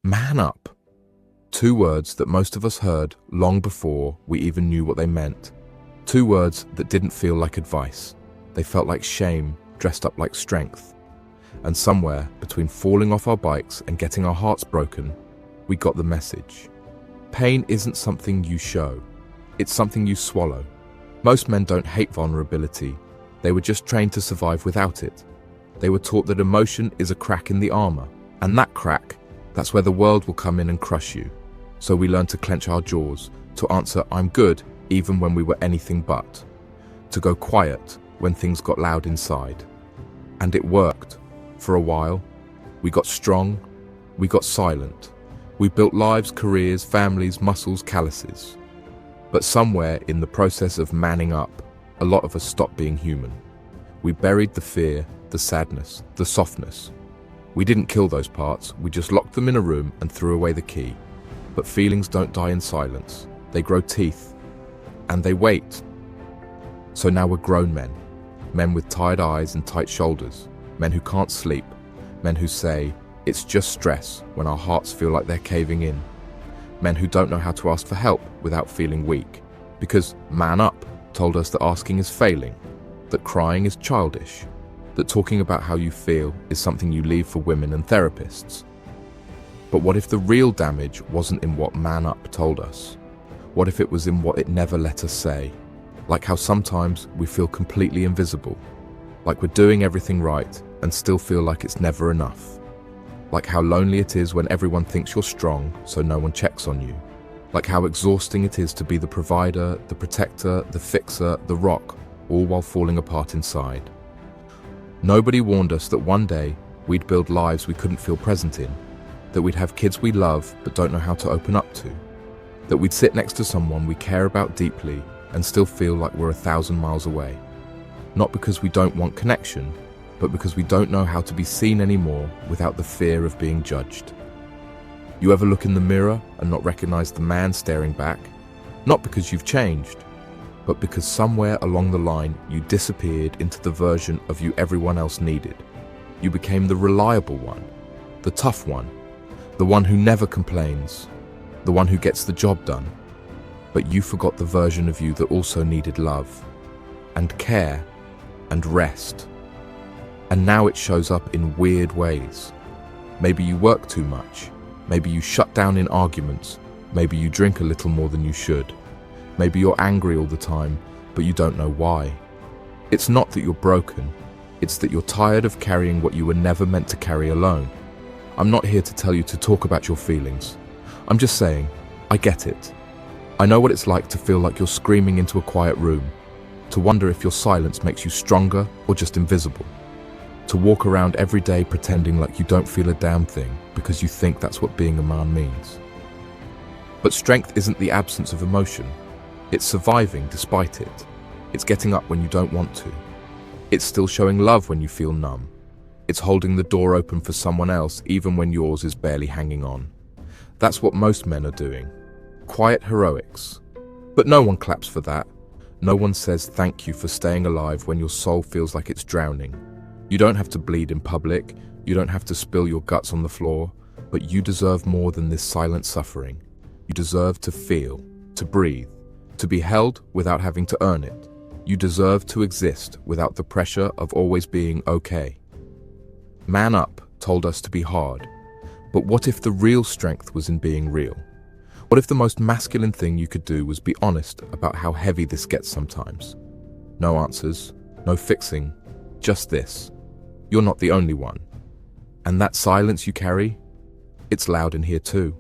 Man up. Two words that most of us heard long before we even knew what they meant. Two words that didn't feel like advice. They felt like shame dressed up like strength. And somewhere between falling off our bikes and getting our hearts broken, we got the message. Pain isn't something you show. It's something you swallow. Most men don't hate vulnerability. They were just trained to survive without it. They were taught that emotion is a crack in the armor. And that crack, that's where the world will come in and crush you. So we learned to clench our jaws, to answer "I'm good" even when we were anything but. To go quiet when things got loud inside. And it worked. For a while, we got strong, we got silent. We built lives, careers, families, muscles, calluses. But somewhere in the process of manning up, a lot of us stopped being human. We buried the fear, the sadness, the softness. We didn't kill those parts, we just locked them in a room and threw away the key. But feelings don't die in silence. They grow teeth. And they wait. So now we're grown men. Men with tired eyes and tight shoulders. Men who can't sleep. Men who say, "It's just stress," when our hearts feel like they're caving in. Men who don't know how to ask for help without feeling weak. Because Man Up told us that asking is failing. That crying is childish. That talking about how you feel is something you leave for women and therapists. But what if the real damage wasn't in what Man Up told us? What if it was in what it never let us say? Like how sometimes we feel completely invisible. Like we're doing everything right and still feel like it's never enough. Like how lonely it is when everyone thinks you're strong so no one checks on you. Like how exhausting it is to be the provider, the protector, the fixer, the rock, all while falling apart inside. Nobody warned us that one day we'd build lives we couldn't feel present in. That we'd have kids we love but don't know how to open up to. That we'd sit next to someone we care about deeply and still feel like we're 1,000 miles away. Not because we don't want connection, but because we don't know how to be seen anymore without the fear of being judged. You ever look in the mirror and not recognize the man staring back? Not because you've changed, but because somewhere along the line you disappeared into the version of you everyone else needed. You became the reliable one, the tough one, the one who never complains, the one who gets the job done. But you forgot the version of you that also needed love, and care, and rest. And now it shows up in weird ways. Maybe you work too much. Maybe you shut down in arguments. Maybe you drink a little more than you should. Maybe you're angry all the time, but you don't know why. It's not that you're broken. It's that you're tired of carrying what you were never meant to carry alone. I'm not here to tell you to talk about your feelings. I'm just saying, I get it. I know what it's like to feel like you're screaming into a quiet room, to wonder if your silence makes you stronger or just invisible, to walk around every day pretending like you don't feel a damn thing because you think that's what being a man means. But strength isn't the absence of emotion. It's surviving despite it. It's getting up when you don't want to. It's still showing love when you feel numb. It's holding the door open for someone else even when yours is barely hanging on. That's what most men are doing. Quiet heroics. But no one claps for that. No one says thank you for staying alive when your soul feels like it's drowning. You don't have to bleed in public. You don't have to spill your guts on the floor. But you deserve more than this silent suffering. You deserve to feel, to breathe, to be held without having to earn it. You deserve to exist without the pressure of always being okay. Man Up told us to be hard. But what if the real strength was in being real? What if the most masculine thing you could do was be honest about how heavy this gets sometimes? No answers, no fixing, just this. You're not the only one. And that silence you carry, it's loud in here too.